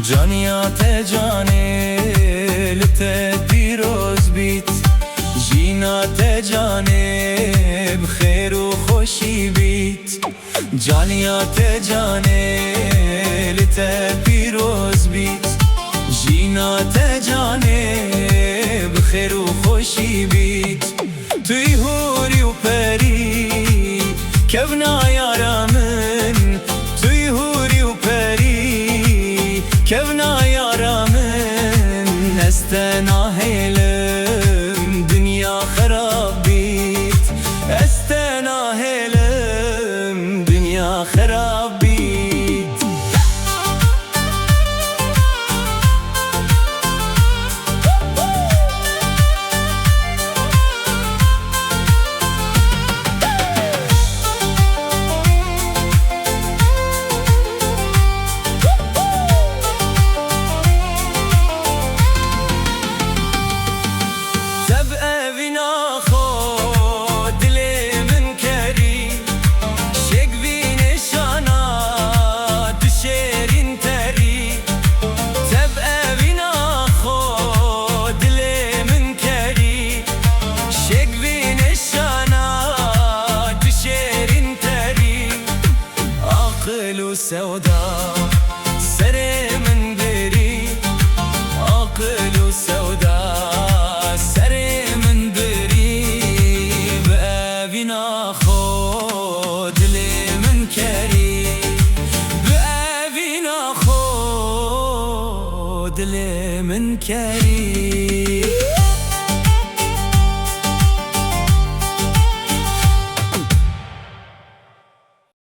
جانیات جانه لته دیروز بیت جینات جانه بخیر و خوشی بیت جانیات جانه لته دیروز بیت جینات جانه بخیر و خوشی بیت توی هوری و پری کبنا یارمن توی هوری و پری کبنا یارمن استنا هیلم دنیا خراب بیت استنا هیلم دنیا خراب بیت سودا سر من بري عقل سودا سر من بري بأبينا خود لي من كري بأبينا خود لي من كري